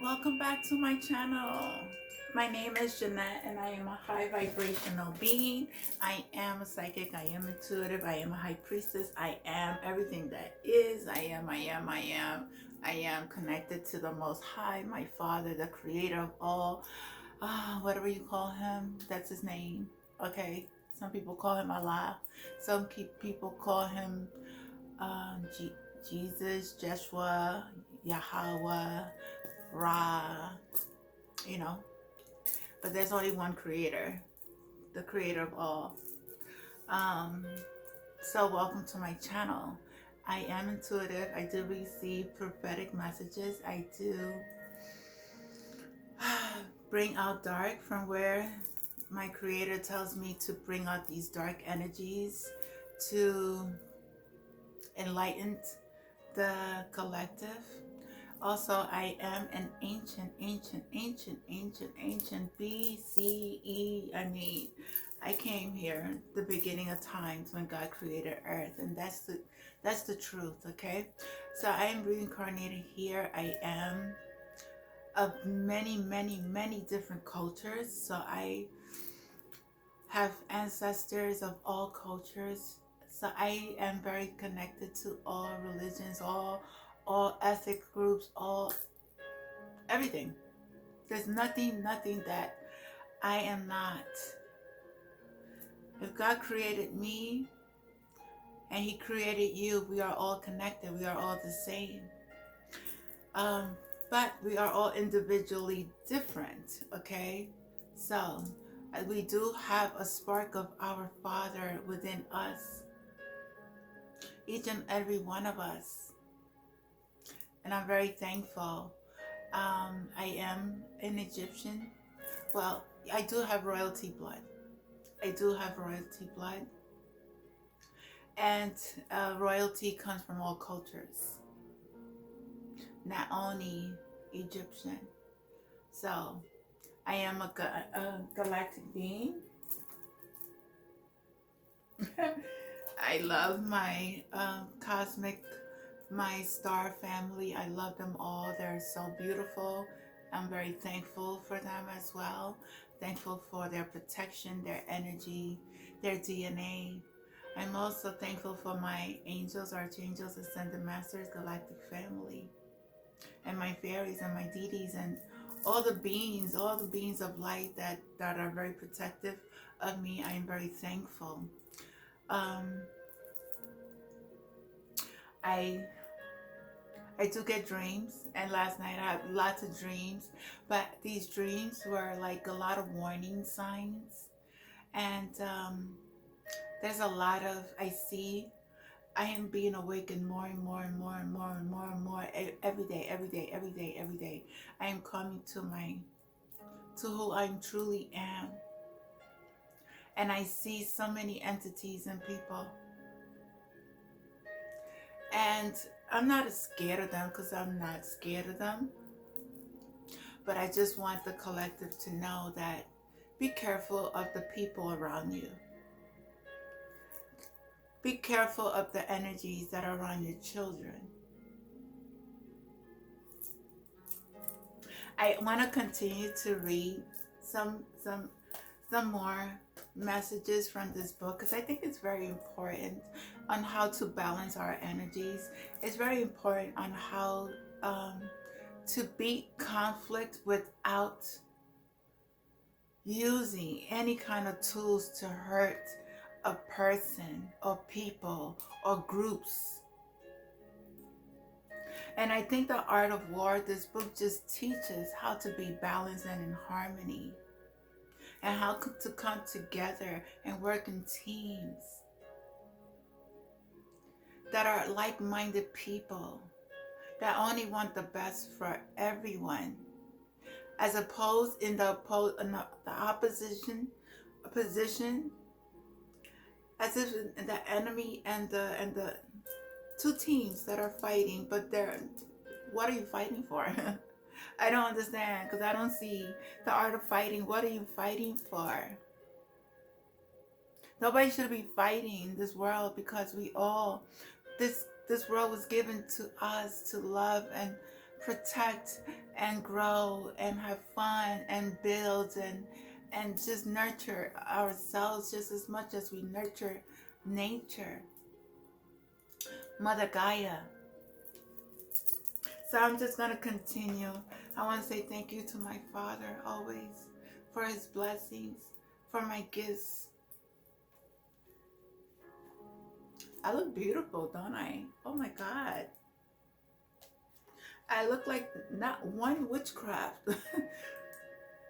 Welcome back to my channel. My name is Jeanette and I am a high vibrational being. I am a psychic, I am intuitive, I am a high priestess, I am everything that is. I am connected to the most high, my father, the creator of all. Whatever you call him, that's his name. Okay. Some people call him Allah. Some people call him Jesus, Joshua, Yahweh, Ra, you know, but there's only one creator, the creator of all. Um, so welcome to my channel. I am intuitive. I do receive prophetic messages. I do bring out dark from where my creator tells me to bring out these dark energies to enlighten the collective. Also, I am an ancient BCE. I came here the beginning of times when God created Earth, and that's the truth. Okay, so I am reincarnated here. I am of many different cultures. So I have ancestors of all cultures. So I am very connected to all religions, all ethnic groups, all everything. There's nothing that I am not. If God created me and He created you, we are all connected. We are all the same. But we are all individually different, okay? So we do have a spark of our Father within us, each and every one of us. And I'm very thankful. I am an Egyptian. Well, I do have royalty blood. And royalty comes from all cultures, not only Egyptian. So I am a galactic being. I love my my star family. I love them all. They're so beautiful. I'm very thankful for them as well. Thankful for their protection, their energy, their DNA. I'm also thankful for my angels, archangels, ascended masters, galactic family, and my fairies and my deities and all the beings of light that are very protective of me. I am very thankful. I do get dreams, and last night I had lots of dreams, but these dreams were like a lot of warning signs, and there's a lot of, I am being awakened more and more every day. I am coming to who I truly am, and I see so many entities and people. And I'm not scared of them, because I'm not scared of them. But I just want the collective to know that be careful of the people around you. Be careful of the energies that are around your children. I want to continue to read some more messages from this book, because I think it's very important on how to balance our energies. It's very important on how to beat conflict without using any kind of tools to hurt a person or people or groups. And I think The Art of War, this book just teaches how to be balanced and in harmony, and how to come together and work in teams that are like-minded people that only want the best for everyone, as opposed in the opposition position, as if the enemy and the two teams that are fighting, but what are you fighting for? I don't understand, because I don't see the art of fighting. What are you fighting for? Nobody should be fighting this world, because we all, this world was given to us to love and protect and grow and have fun and build and just nurture ourselves just as much as we nurture nature, Mother Gaia. So I'm just going to continue. I want to say thank you to my Father always for his blessings, for my gifts. I look beautiful, don't I? Oh my God. I look like not one witchcraft.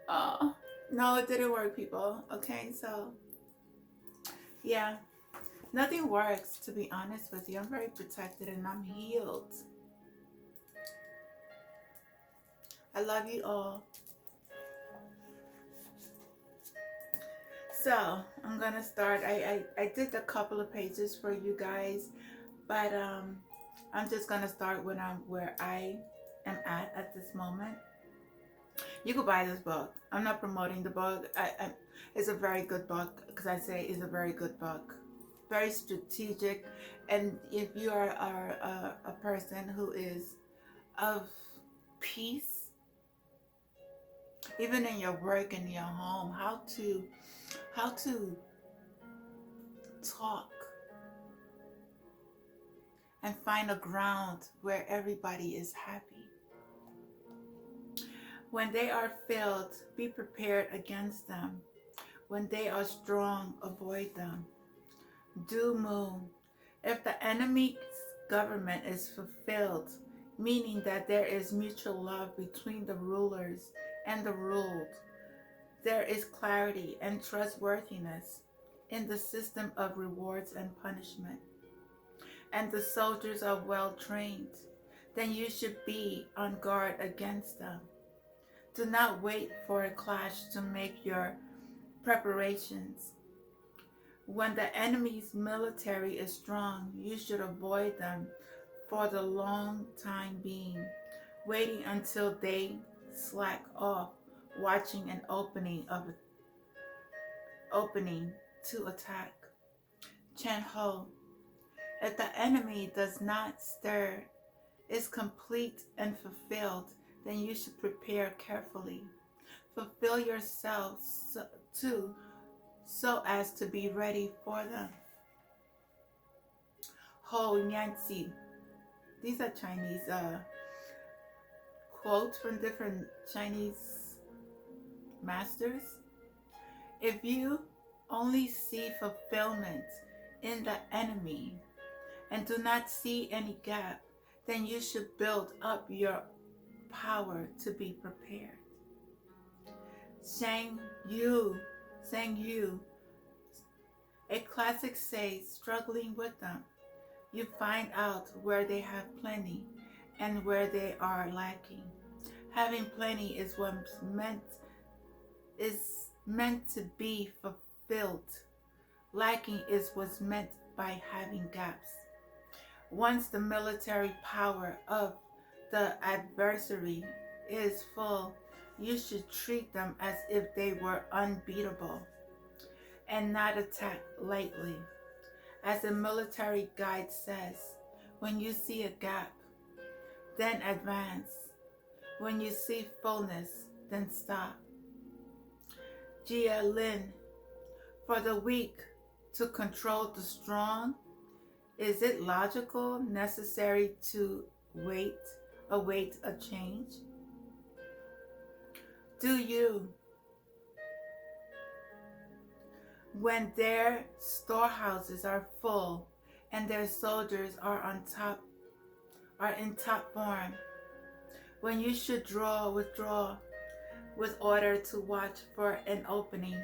Oh, no, it didn't work, people. Okay, so yeah, nothing works, to be honest with you. I'm very protected and I'm healed. I love you all. So I'm gonna start. I did a couple of pages for you guys, but I'm just gonna start when I'm where I am at this moment. You could buy this book. I'm not promoting the book. It's a very good book, because I say it's a very good book, very strategic. And if you are a person who is of peace, even in your work and your home, how to talk and find a ground where everybody is happy. When they are failed, be prepared against them. When they are strong, avoid them. Do move. If the enemy's government is fulfilled, meaning that there is mutual love between the rulers and the ruled, there is clarity and trustworthiness in the system of rewards and punishment, and the soldiers are well trained, then you should be on guard against them. Do not wait for a clash to make your preparations. When the enemy's military is strong, you should avoid them for the long time being, waiting until they slack off, watching an opening to attack. Chen Ho. If the enemy does not stir, is complete and fulfilled, then you should prepare carefully. Fulfill yourselves too, so as to be ready for them. Ho Yanxi. These are Chinese quotes from different Chinese masters. If you only see fulfillment in the enemy and do not see any gap, then you should build up your power to be prepared. Shang Yu, a classic says, struggling with them, you find out where they have plenty and where they are lacking. Having plenty is what's meant to be fulfilled. Lacking is what's meant by having gaps. Once the military power of the adversary is full, you should treat them as if they were unbeatable and not attack lightly. As a military guide says, when you see a gap, then advance. When you see fullness, then stop. Jia Lin, for the weak to control the strong, is it logical, necessary to await a change? Do you? When their storehouses are full and their soldiers are in top form, when you should withdraw with order to watch for an opening,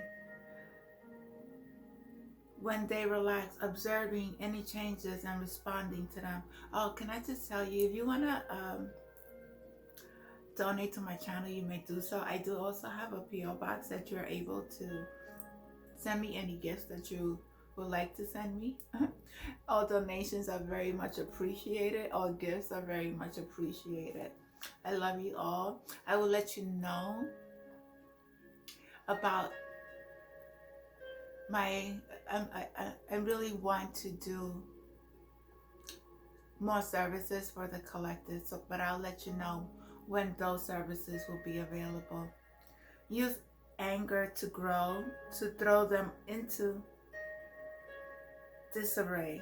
when they relax, observing any changes and responding to them. Oh, can I just tell you, if you want to donate to my channel, you may do so. I do also have a P.O. box that you're able to send me any gifts that you would like to send me. All donations are very much appreciated. All gifts are very much appreciated. I love you all. I will let you know about I really want to do more services for the collective, but I'll let you know when those services will be available. Use anger to grow, to throw them into disarray.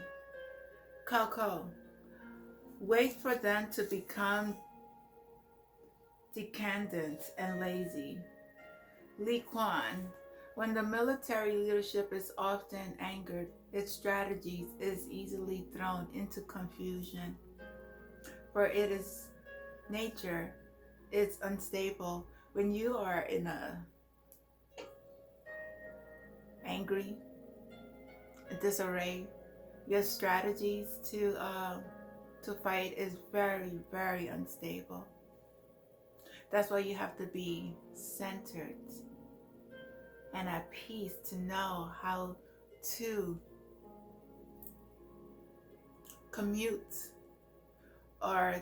Coco, wait for them to become decadent and lazy. Li Quan, when the military leadership is often angered, its strategies is easily thrown into confusion, for it is nature is unstable. When you are in a angry disarray, your strategies to fight is very, very unstable. That's why you have to be centered and at peace to know how to commute or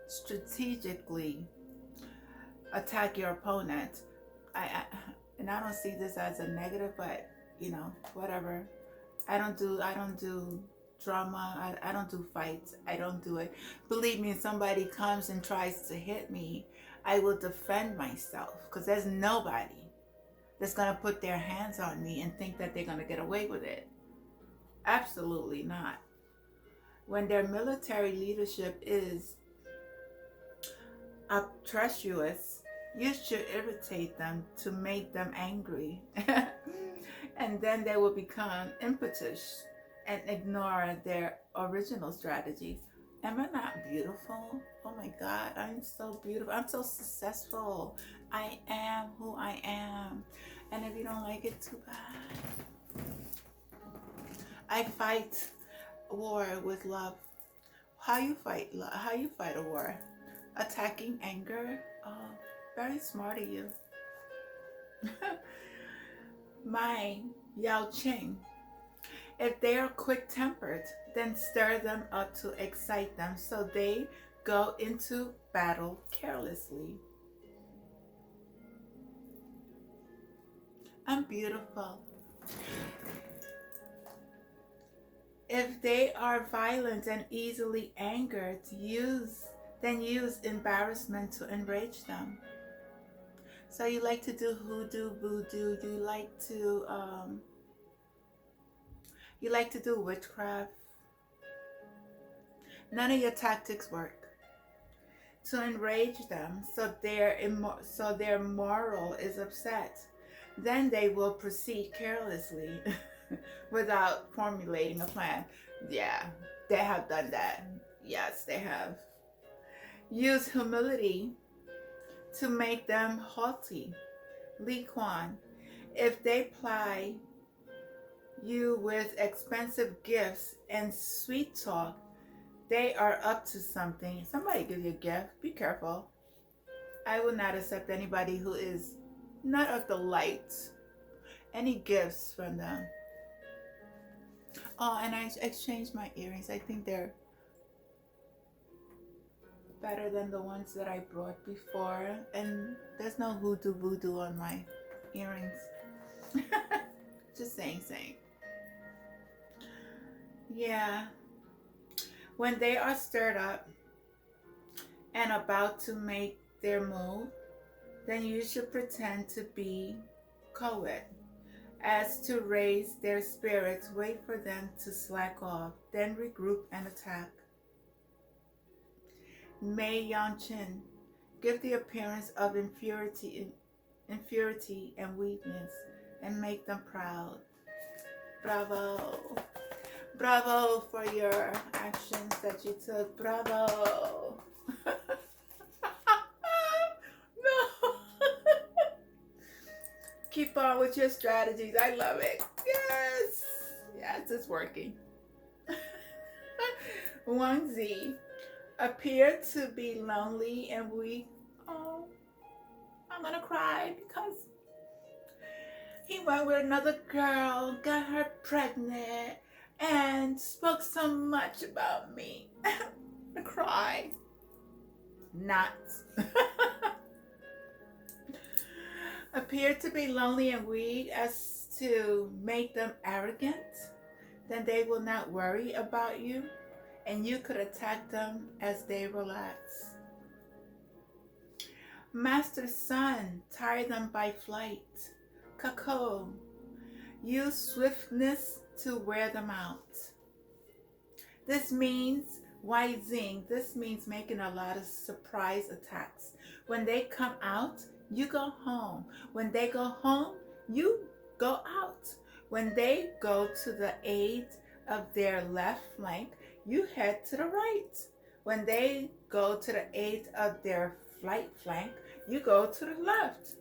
strategically attack your opponent. And I don't see this as a negative, but whatever. I don't do drama. I don't do fights. I don't do it. Believe me, if somebody comes and tries to hit me, I will defend myself, because there's nobody that's going to put their hands on me and think that they're going to get away with it. Absolutely not. When their military leadership is obtrusious, you should irritate them to make them angry. And then they will become impetuous and ignore their original strategies. Am I not beautiful? Oh my God, I'm so beautiful. I'm so successful. I am who I am. And if you don't like it, too bad. I fight war with love. How you fight love? How you fight a war? Attacking anger? Oh, very smart of you. My Yao Ching. If they are quick-tempered, then stir them up to excite them so they go into battle carelessly. I'm beautiful. If they are violent and easily angered, use embarrassment to enrage them. So you like to do hoodoo, voodoo, you like to do witchcraft. None of your tactics work. To enrage them so their moral is upset. Then they will proceed carelessly without formulating a plan. Yeah, they have done that. Yes, they have. Use humility to make them haughty. Li Quan, if they ply you with expensive gifts and sweet talk, they are up to something. Somebody give you a gift. Be careful. I will not accept anybody who is not of the light. Any gifts from them. Oh, and I exchanged my earrings. I think they're better than the ones that I brought before. And there's no hoodoo voodoo on my earrings. Just saying. Yeah. When they are stirred up and about to make their move, then you should pretend to be co-ed. As to raise their spirits, wait for them to slack off, then regroup and attack. Mei Yanchin, give the appearance of inferiority and weakness, and make them proud. Bravo. Bravo for your actions that you took. Bravo. No. Keep on with your strategies. I love it. Yes. Yes, it's working. Wang Zi, appear to be lonely and weak. Oh, I'm going to cry because he went with another girl, got her pregnant, and spoke so much about me. I cry. Not. Appear to be lonely and weak as to make them arrogant, then they will not worry about you, and you could attack them as they relax. Master Sun, tire them by flight. Kako, use swiftness to wear them out. This means Zing. This means making a lot of surprise attacks. When they come out, you go home. When they go home, you go out. When they go to the aid of their left flank, you head to the right. When they go to the aid of their right flank, you go to the left.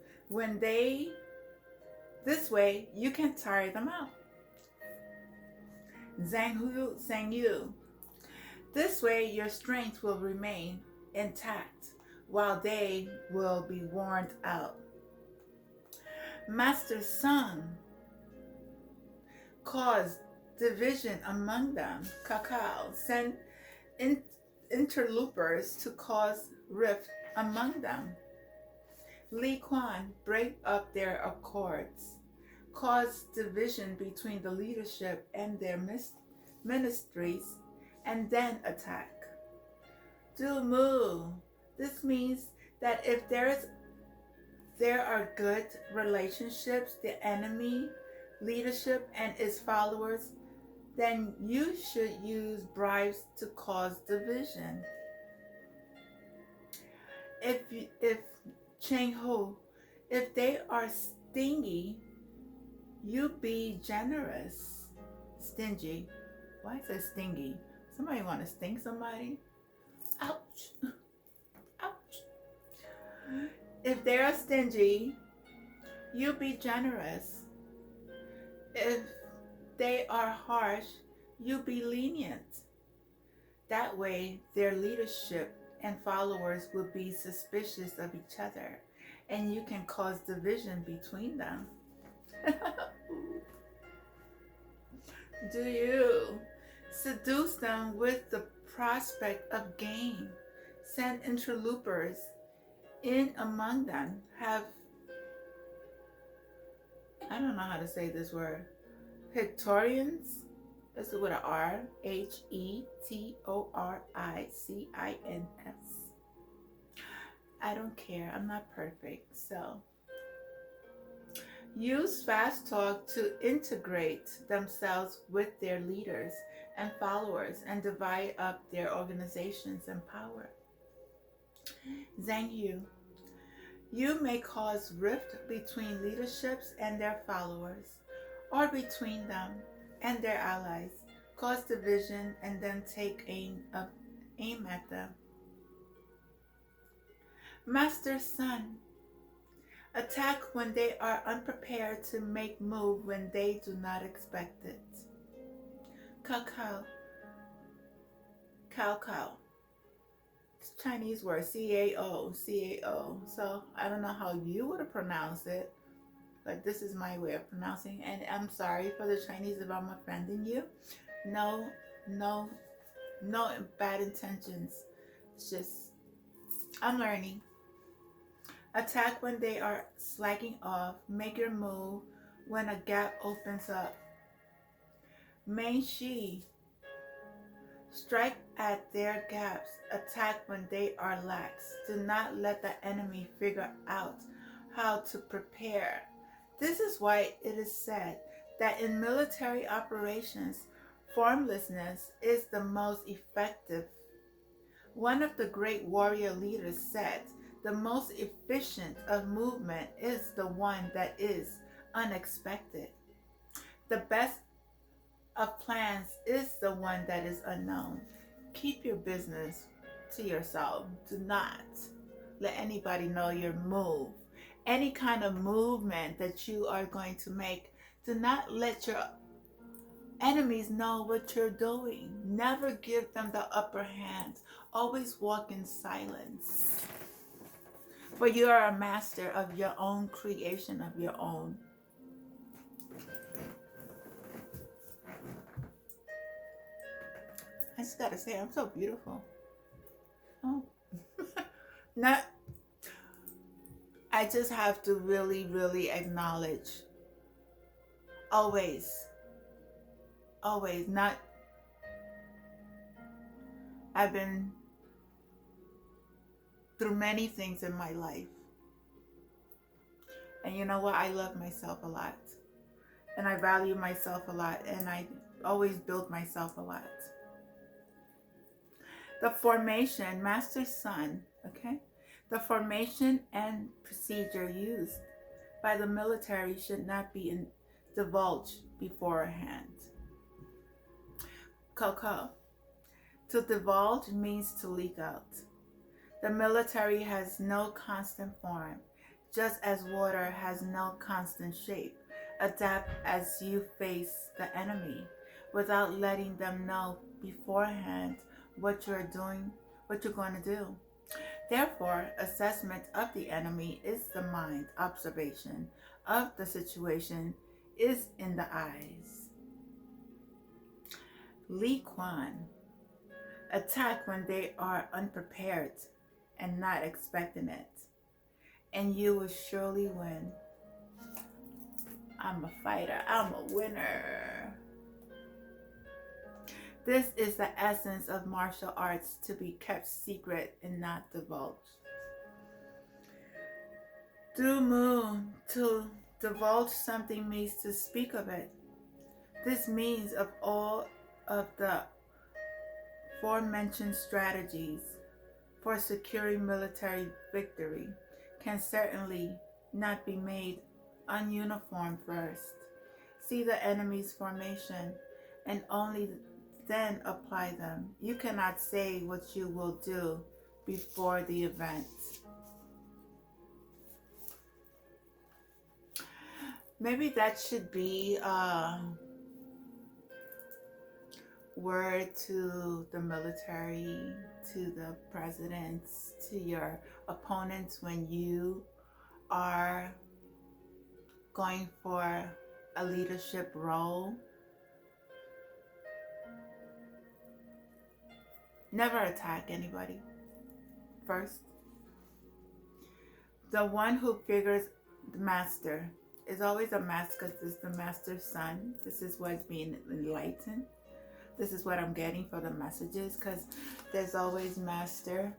This way, you can tire them out. Zhang Yu. This way, your strength will remain intact while they will be worn out. Master Sun, cause division among them. Kakao, send interlopers to cause rift among them. Li Quan, break up their accords, cause division between the leadership and their ministries, and then attack. Du Mu, this means that if there are good relationships, the enemy, leadership, and its followers, then you should use bribes to cause division. If Cheng Ho, if they are stingy, you be generous. Stingy. Why is it stingy? Somebody want to sting somebody? Ouch. Ouch. If they are stingy, you be generous. If they are harsh, you be lenient. That way, their leadership and followers will be suspicious of each other, and you can cause division between them. Do you seduce them with the prospect of gain? Send interlopers in among them. I don't know how to say this word. Hectorians. This is with an R. Hetoricins. I don't care. I'm not perfect. So use fast talk to integrate themselves with their leaders and followers and divide up their organizations and power. Zhang Yu, you may cause rift between leaderships and their followers, or between them and their allies, cause division, and then take aim at them. Master Sun, attack when they are unprepared to make move when they do not expect it. Kakao. Cao. It's a Chinese word, C-A-O. So I don't know how you would have pronounced it, but this is my way of pronouncing. And I'm sorry for the Chinese if I'm offending you. No bad intentions. It's just, I'm learning. Attack when they are slacking off. Make your move when a gap opens up. Main Shi, strike at their gaps. Attack when they are lax. Do not let the enemy figure out how to prepare. This is why it is said that in military operations, formlessness is the most effective. One of the great warrior leaders said, the most efficient of movement is the one that is unexpected. The best of plans is the one that is unknown. Keep your business to yourself. Do not let anybody know your move. Any kind of movement that you are going to make, do not let your enemies know what you're doing. Never give them the upper hand. Always walk in silence. For you are a master of your own creation, of your own. I just gotta say, I'm so beautiful. Oh. I just have to really, really acknowledge. Always, not. I've been through many things in my life. And you know what? I love myself a lot. And I value myself a lot. And I always build myself a lot. The formation, Master Son, okay? The formation and procedure used by the military should not be divulged beforehand. Coco. To divulge means to leak out. The military has no constant form, just as water has no constant shape. Adapt as you face the enemy without letting them know beforehand what you're doing, what you're going to do. Therefore, assessment of the enemy is the mind. Observation of the situation is in the eyes. Li Quan. Attack when they are unprepared and not expecting it. And you will surely win. I'm a fighter. I'm a winner. This is the essence of martial arts, to be kept secret and not divulged. Du Mu, to divulge something means to speak of it. This means of all of the aforementioned strategies for securing military victory can certainly not be made ununiform first. See the enemy's formation and only then apply them. You cannot say what you will do before the event. Maybe that should be word to the military, to the presidents, to your opponents when you are going for a leadership role. Never attack anybody first. The one who figures the master is always a master because it's the master's son. This is what's being enlightened. This is what I'm getting for the messages, because there's always master,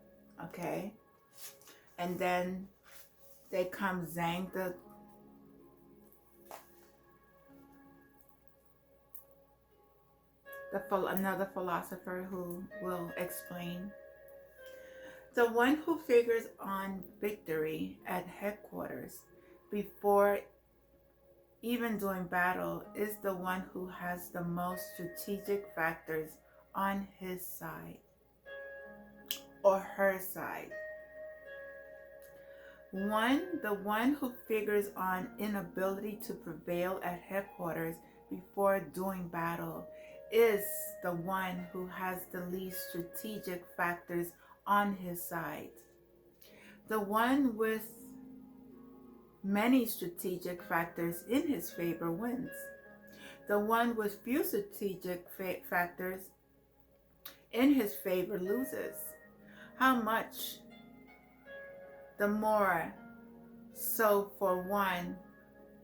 okay? And then they come Zhang, another philosopher who will explain. The one who figures on victory at headquarters before even doing battle is the one who has the most strategic factors on his side or her side. The one who figures on inability to prevail at headquarters before doing battle is the one who has the least strategic factors on his side. The one with many strategic factors in his favor wins. The one with few strategic factors in his favor loses. How much the more so for one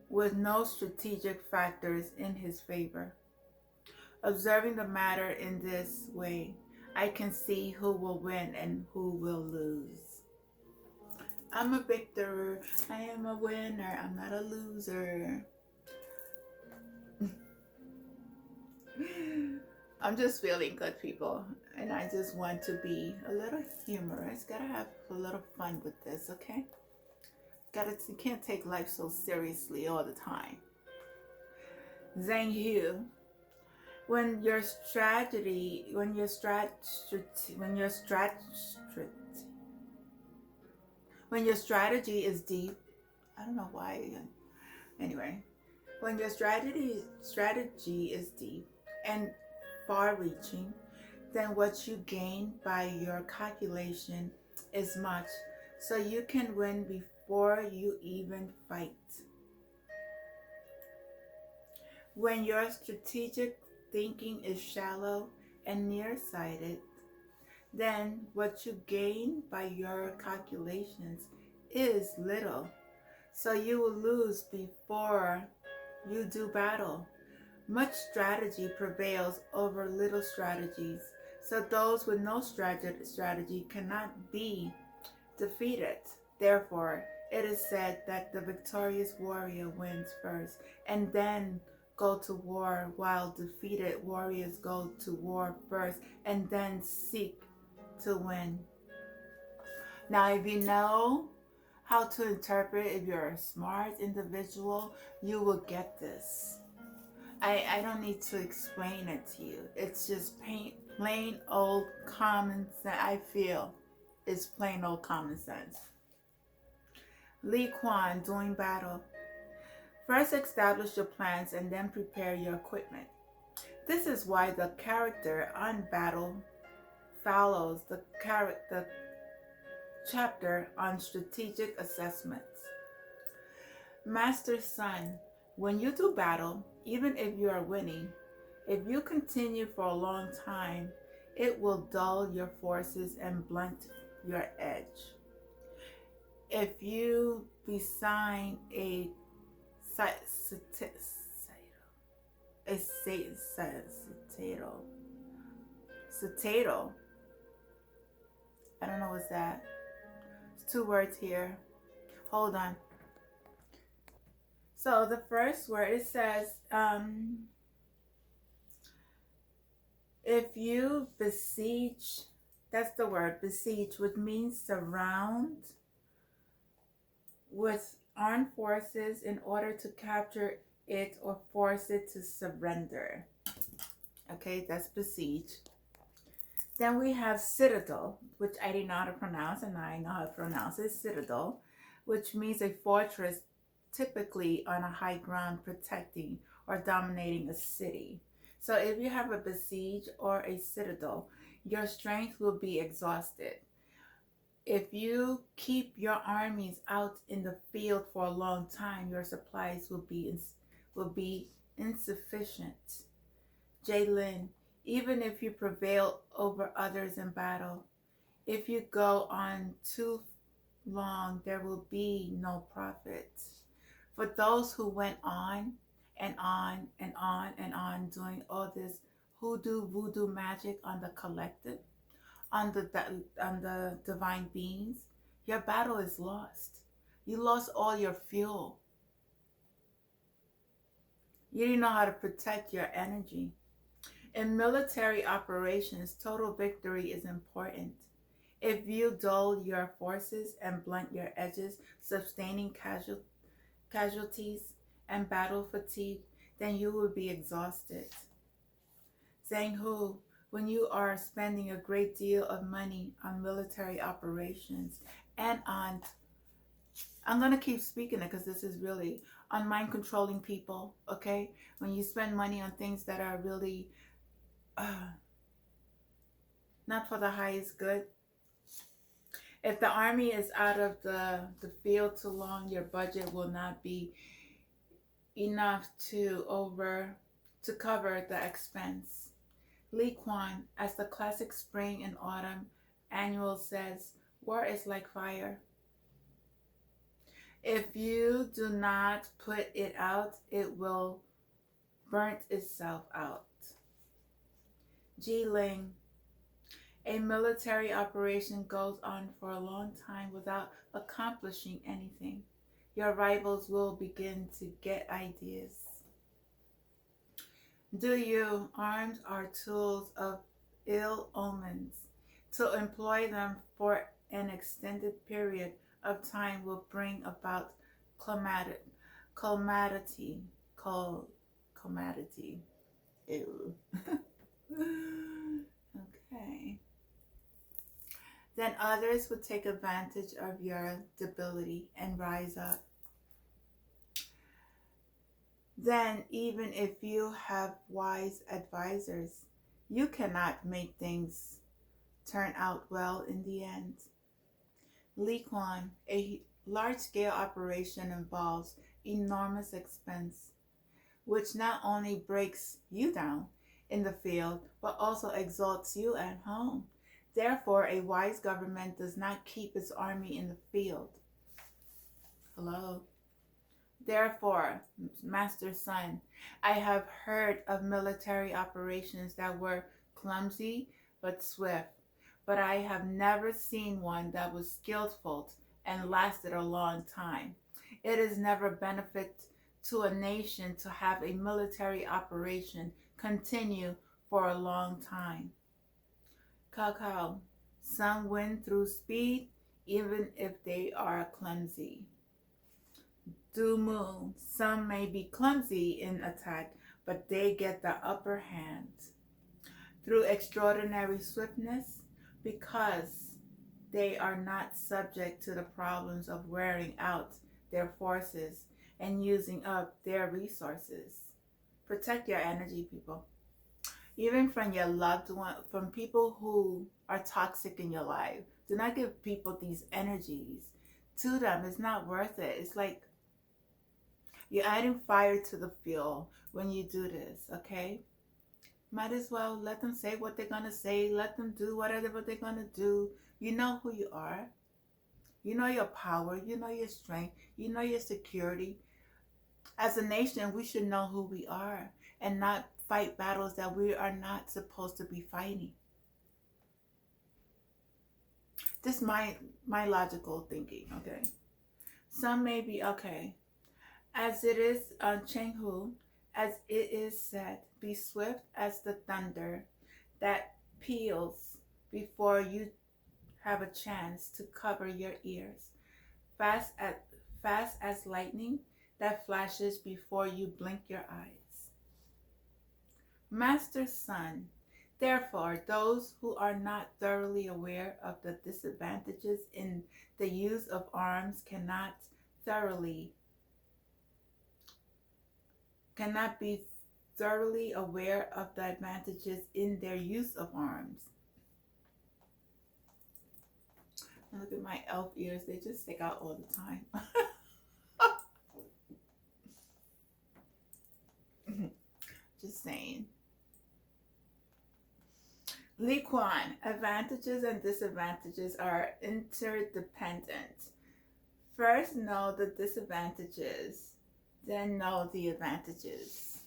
with no strategic factors in his favor. Observing the matter in this way, I can see who will win and who will lose. I'm a victor. I am a winner. I'm not a loser. I'm just feeling good, people. And I just want to be a little humorous. Gotta have a little fun with this, okay? You can't take life so seriously all the time. Zhang Hu. When your strategy is deep, I don't know why. Anyway, when your strategy is deep and far-reaching, then what you gain by your calculation is much, so you can win before you even fight. When your strategic thinking is shallow and nearsighted, then what you gain by your calculations is little, so you will lose before you do battle. Much strategy prevails over little strategies, so those with no strategy cannot be defeated. Therefore, It is said that the victorious warrior wins first and then go to war, while defeated warriors go to war first and then seek to win. Now, if you know how to interpret, if you're a smart individual, you will get this. I don't need to explain it to you. It's just plain old common sense. I feel it's plain old common sense. Li Quan doing battle. First establish your plans and then prepare your equipment. This is why the character on battle follows the chapter on strategic assessments. Master Sun, when you do battle, even if you are winning, if you continue for a long time, it will dull your forces and blunt your edge. If you design a citadel, I don't know what's that. It's two words here. Hold on. So the first word, it says, if you besiege, that's the word, besiege, which means surround with armed forces in order to capture it or force it to surrender. Okay, that's besiege. Then we have citadel, which I didn't know how to pronounce, and I know how to pronounce it, citadel, which means a fortress typically on a high ground protecting or dominating a city. So if you have a besiege or a citadel, your strength will be exhausted. If you keep your armies out in the field for a long time, your supplies will be insufficient. Jaylin, even if you prevail over others in battle, if you go on too long, there will be no profit. For those who went on and on and on and on doing all this hoodoo voodoo magic on the collective, on the divine beings, your battle is lost. You lost all your fuel. You didn't know how to protect your energy. In military operations, total victory is important. If you dull your forces and blunt your edges, sustaining casualties and battle fatigue, then you will be exhausted. Zhang Hu, when you are spending a great deal of money on military operations and on, I'm going to keep speaking it because this is really on mind controlling people, okay? When you spend money on things that are really not for the highest good. If the army is out of the field too long, your budget will not be enough to cover the expense. Li Quan, as the classic spring and autumn annual says, war is like fire. If you do not put it out, it will burn itself out. Ji Ling, a military operation goes on for a long time without accomplishing anything. Your rivals will begin to get ideas. Do you? Arms are tools of ill omens. To employ them for an extended period of time will bring about calamity. Ew. Okay. Then others will take advantage of your debility and rise up. Then, even if you have wise advisors, you cannot make things turn out well in the end. Li Quan, a large-scale operation involves enormous expense, which not only breaks you down in the field, but also exalts you at home. Therefore, a wise government does not keep its army in the field. Hello? Therefore, Master Sun, I have heard of military operations that were clumsy but swift, but I have never seen one that was skillful and lasted a long time. It is never benefit to a nation to have a military operation continue for a long time. Cacao. Some win through speed, even if they are clumsy. Dumu. Some may be clumsy in attack, but they get the upper hand through extraordinary swiftness because they are not subject to the problems of wearing out their forces and using up their resources. Protect your energy, people. Even from your loved one, from people who are toxic in your life. Do not give people these energies to them. It's not worth it. It's like you're adding fire to the fuel when you do this, okay? Might as well let them say what they're going to say. Let them do whatever they're going to do. You know who you are. You know your power. You know your strength. You know your security. As a nation, we should know who we are and not fight battles that we are not supposed to be fighting. This is my logical thinking, okay? Some may be, okay. As it is Chenghu, as it is said, be swift as the thunder that peals before you have a chance to cover your ears, fast as lightning that flashes before you blink your eyes. Master Son, therefore, those who are not thoroughly aware of the disadvantages in the use of arms cannot be thoroughly aware of the advantages in their use of arms. Look at my elf ears, they just stick out all the time. Just saying. Li Quan, advantages and disadvantages are interdependent. First know the disadvantages, then know the advantages.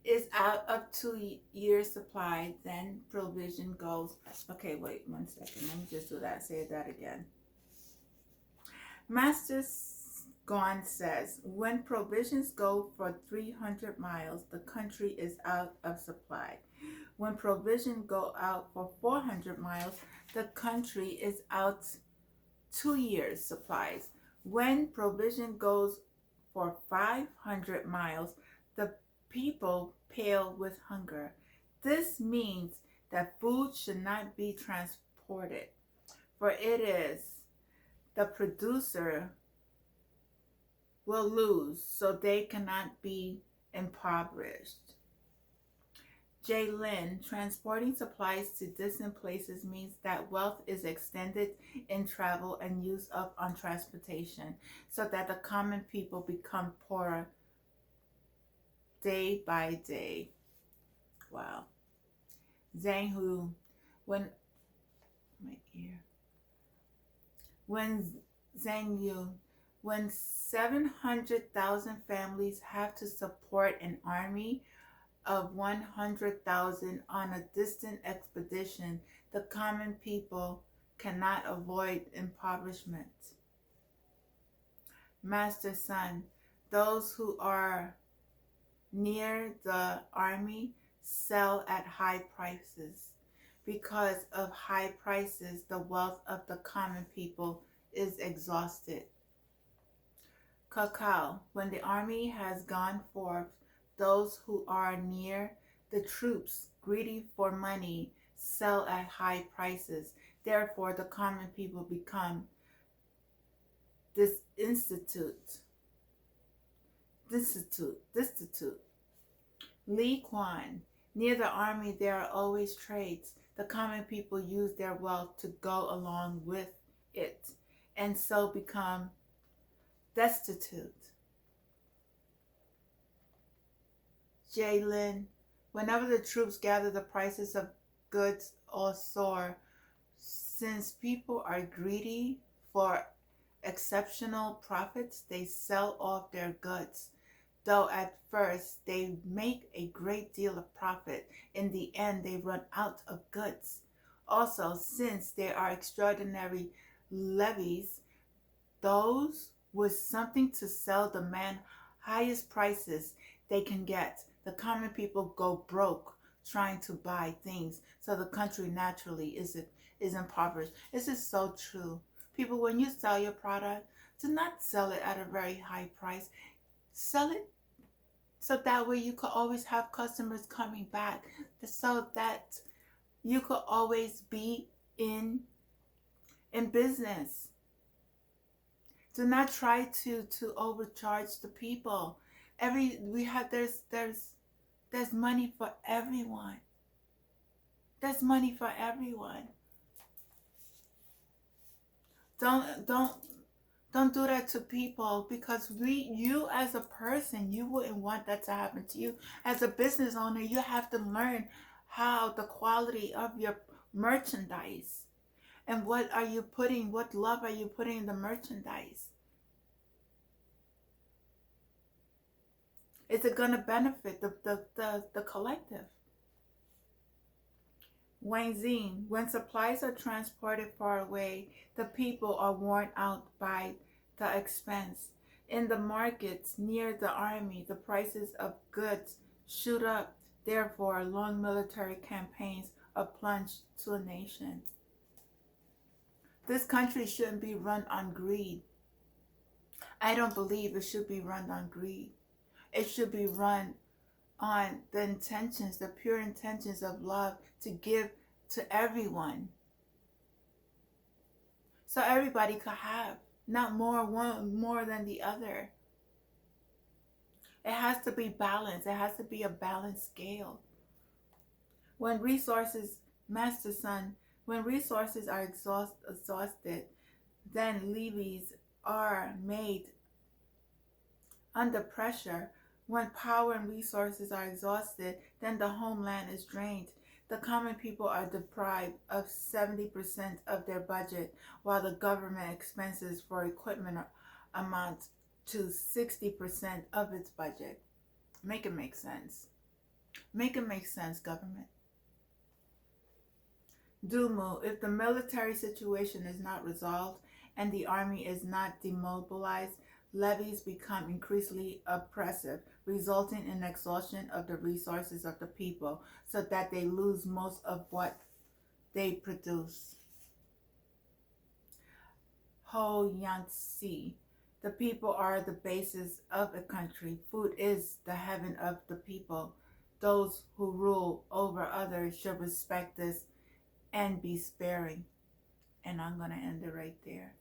Is out of 2 years supply, then provision goes. Okay, wait 1 second. Let me just do that. Say that again. Master Gon says, when provisions go for 300 miles, the country is out of supply. When provisions go out for 400 miles, the country is out 2 years supplies. When provision goes for 500 miles, the people pale with hunger. This means that food should not be transported, for it is the producer will lose, so they cannot be impoverished. J. Lin, transporting supplies to distant places means that wealth is extended in travel and use up on transportation, so that the common people become poorer day by day. Wow. Zhang Hu, when Zhang Yu, when 700,000 families have to support an army of 100,000 on a distant expedition, the common people cannot avoid impoverishment. Master Son, those who are near the army sell at high prices. Because of high prices, the wealth of the common people is exhausted. Cacao, when the army has gone forth, those who are near the troops, greedy for money, sell at high prices. Therefore, the common people become destitute. Li Quan, near the army there are always trades. The common people use their wealth to go along with it, and so become destitute. Jalen, whenever the troops gather, the prices of goods all soar. Since people are greedy for exceptional profits, they sell off their goods. Though at first they make a great deal of profit, in the end they run out of goods. Also, since there are extraordinary levies, those with something to sell demand highest prices they can get. The common people go broke trying to buy things, so the country naturally is impoverished. This is so true. People, when you sell your product, do not sell it at a very high price. Sell it so that way you could always have customers coming back, so that you could always be in business. Do not try to overcharge the people. Every we have there's money for everyone. There's money for everyone. Don't don't do that to people, because you as a person, you wouldn't want that to happen to you. As a business owner, you have to learn how the quality of your merchandise, and what love are you putting in the merchandise. Is it going to benefit the collective? Wayne, when supplies are transported far away, the people are worn out by the expense. In the markets near the army, the prices of goods shoot up. Therefore, long military campaigns are plunged to a nation. This country shouldn't be run on greed. I don't believe it should be run on greed. It should be run on the intentions, the pure intentions of love, to give to everyone, so everybody could have, not one more than the other. It has to be balanced. It has to be a balanced scale. When resources, Master Son, when resources are exhausted, then levies are made under pressure. When power and resources are exhausted, then the homeland is drained. The common people are deprived of 70% of their budget, while the government expenses for equipment amount to 60% of its budget. Make it make sense. Make it make sense, government. Dumu, if the military situation is not resolved and the army is not demobilized, levies become increasingly oppressive, resulting in exhaustion of the resources of the people, so that they lose most of what they produce. Ho Yansi, the people are the basis of a country. Food is the heaven of the people. Those who rule over others should respect this and be sparing. And I'm going to end it right there.